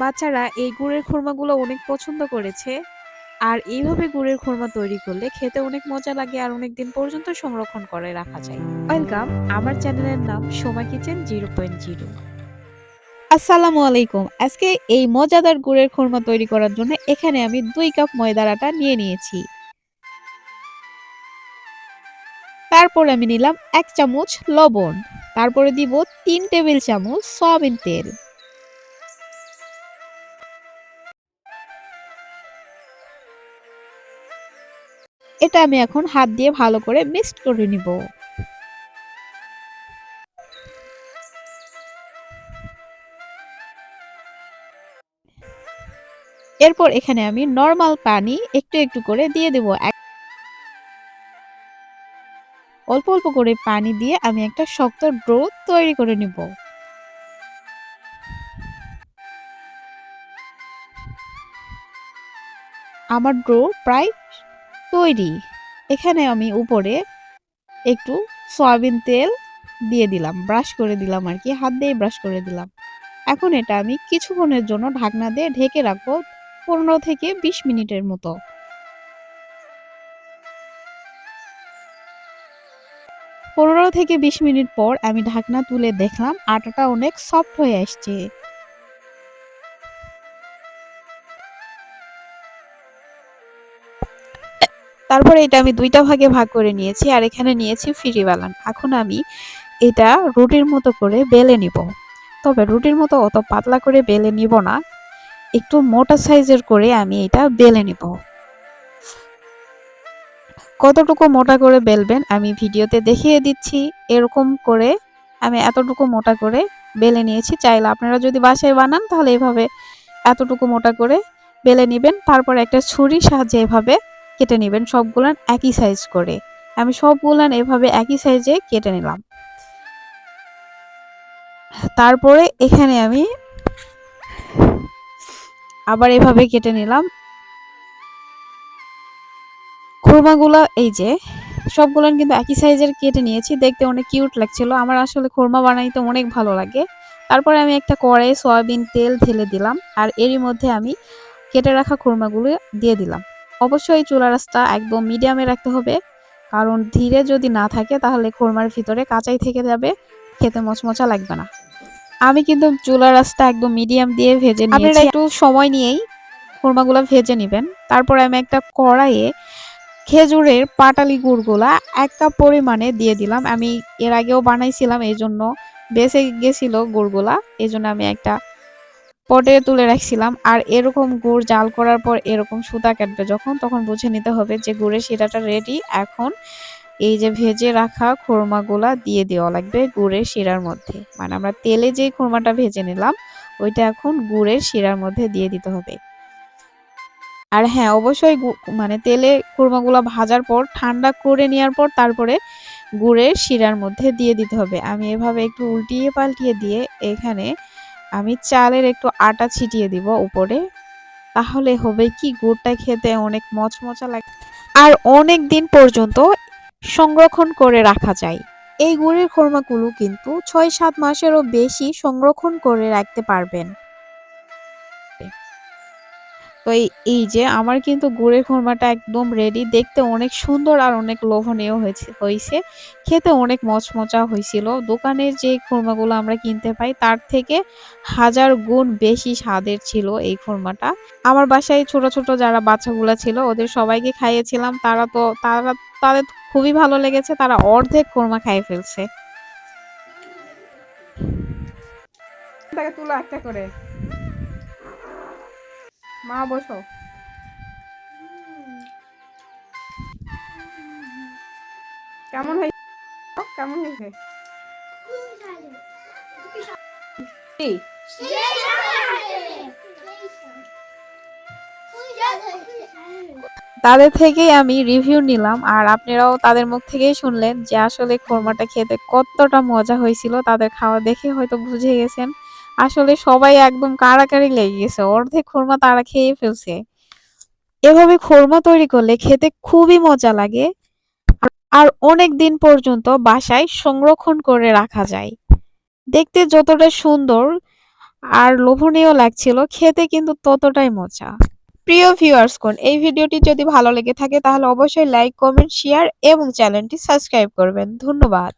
বাচ্চারা এই গুড়ের খুরমাগুলো অনেক পছন্দ করেছে। আর এইভাবে গুড়ের খুরমা তৈরি করলে খেতে অনেক মজা লাগে আর অনেক দিন পর্যন্ত সংরক্ষণ করে রাখা যায়। ওয়েলকাম, আমার চ্যানেলের নাম সোমা কিচেন 0.0। আসসালামু আলাইকুম। আজকে এই মজাদার গুড়ের খুরমা তৈরি করার জন্য এখানে আমি 2 কাপ ময়দার আটা নিয়ে নিয়েছি। তারপর আমি নিলাম 1 চামচ লবণ। তারপরে দিব 3 টেবিল চামচ সয়াবিন তেল। এটা আমি এখন হাত দিয়ে ভালো করে মিক্সড করে নিব। এরপর এখানে আমি নরমাল পানি একটু একটু করে দিয়ে দেব। অল্প অল্প করে পানি দিয়ে আমি একটা শক্ত ডো তৈরি করে নিব। আমার ডো প্রায় তৈরি। এখানে আমি উপরে একটু সয়াবিন তেল দিয়ে দিলাম, ব্রাশ করে দিলাম আর কি, হাত দিয়ে ব্রাশ করে দিলাম। এখন এটা আমি কিছুক্ষণের জন্য ঢাকনা দিয়ে ঢেকে রাখবো, 15 থেকে 20 মিনিটের মতো। 15 থেকে 20 মিনিট পর আমি ঢাকনা তুলে দেখলাম আটাটা অনেক সফট হয়ে আসছে। তারপরে এটা আমি 2টা ভাগে ভাগ করে নিয়েছি আর এখানে নিয়েছি ফ্রি বানান। এখন আমি এটা রুটির মতো করে বেলে নিব। তবে রুটির মতো অত পাতলা করে বেলে নিব না, একটু মোটা সাইজের করে আমি এটা বেলে নিব। কতটুকু মোটা করে বেলবেন আমি ভিডিওতে দেখিয়ে দিচ্ছি। এরকম করে আমি এতটুকু মোটা করে বেলে নিয়েছি। চাইলে আপনারা যদি বাসায় বানান তাহলে এভাবে এতটুকু মোটা করে বেলে নেবেন। তারপর একটা ছুরির সাহায্যে এভাবে কেটে নেবেন সবগুলান একই সাইজ করে। আমি সবগুলান এভাবে একই সাইজে কেটে নিলাম। তারপরে এখানে আমি আবার এভাবে কেটে নিলাম। খুরমাগুলা এই যে সবগুলান কিন্তু একই সাইজের কেটে নিয়েছি, দেখতে অনেক কিউট লাগছিল। আমার আসলে খুরমা বানাইতে অনেক ভালো লাগে। তারপরে আমি একটা কড়াইয়ে সয়াবিন তেল ঢেলে দিলাম আর এরই মধ্যে আমি কেটে রাখা খুরমাগুলো দিয়ে দিলাম। অবশ্যই চুলার আঁচটা একদম মিডিয়ামে রাখতে হবে, কারণ ধীরে যদি না থাকে তাহলে খুরমার ভিতরে কাঁচাই থেকে যাবে, খেতে মচমচা লাগবে না। আমি কিন্তু চুলার আঁচটা একদম মিডিয়াম দিয়ে ভেজে নিয়েছি। আপনারা একটু সময় নিয়েই খুরমাগুলো ভেজে নেবেন। তারপরে আমি একটা কড়াইয়ে খেজুরের পাটালি গুড়গুলা 1 কাপ পরিমাণে দিয়ে দিলাম। আমি এর আগেও বানাইছিলাম, এই জন্য বেঁচে গেছিল গুড়গুলা, এই জন্য আমি একটা পটে তুলে রাখছিলাম। আর এরকম গুড় জাল করার পর এরকম সুতা কাটবে যখন, তখন বুঝে নিতে হবে যে গুড়ের শিরাটা রেডি। এখন এই যে ভেজে রাখা খুরমাগুলা দিয়ে দেওয়া লাগবে গুড়ের শিরার মধ্যে, মানে আমরা তেলে যে খুরমাটা ভেজে নিলাম ওইটা এখন গুড়ের শিরার মধ্যে দিয়ে দিতে হবে। আর হ্যাঁ, অবশ্যই মানে তেলে খুরমাগুলো ভাজার পর ঠান্ডা করে নেওয়ার পর তারপরে গুড়ের শিরার মধ্যে দিয়ে দিতে হবে। আমি এভাবে একটু উল্টিয়ে পাল্টিয়ে দিয়ে এখানে আমি চালের একটু আটা ছিটিয়ে দিব উপরে। তাহলে হবে কি, গুড়টা খেতে অনেক মচমচা লাগে আর অনেক দিন পর্যন্ত সংরক্ষণ করে রাখা যায়। এই গুড়ের খুরমাগুলো কিন্তু 6-7 মাসেরও বেশি সংরক্ষণ করে রাখতে পারবেন। তো এই যে আমার কিন্তু গুড়ের খুরমাটা একদম রেডি, দেখতে অনেক সুন্দর আর অনেক লোভনীয় হয়েছে, খেতে অনেক মচমচা হয়েছিল। দোকানের যে খুরমাগুলো আমরা কিনতে পাই তার থেকে 1000 গুণ বেশি স্বাদের ছিল এই খুরমাটা। আমার বাসায় ছোট ছোট যারা বাচ্চাগুলা ছিল ওদের সবাইকে খাইয়েছিলাম, তাদের খুবই ভালো লেগেছে, তারা অর্ধেক খুরমা খাইয়ে ফেলছে। তুলো একটা করে মা বসো। কেমন হয়েছে? কেমন হয়েছে? তাদের থেকেই আমি রিভিউ নিলাম আর আপনারাও তাদের মুখ থেকেই শুনলেন যে আসলে খুরমাটা খেতে কতটা মজা হয়েছিল। তাদের খাওয়া দেখে হয়তো বুঝে গেছেন। আসলে সবাই একদম কাড়াকাড়ি লেগে গেছে, অর্ধেক খুরমা তারা খেয়ে ফেলছে। এভাবে খুরমা তৈরি করলে খেতে খুবই মজা লাগে আর অনেক দিন পর্যন্ত বাসায় সংরক্ষণ করে রাখা যায়। দেখতে যতটা সুন্দর আর লোভনীয় লাগছিল, খেতে কিন্তু ততটাই মজা। প্রিয় ভিউয়ার্সগণ, এই ভিডিওটি যদি ভালো লেগে থাকে তাহলে অবশ্যই লাইক, কমেন্ট, শেয়ার এবং চ্যানেলটি সাবস্ক্রাইব করবেন। ধন্যবাদ।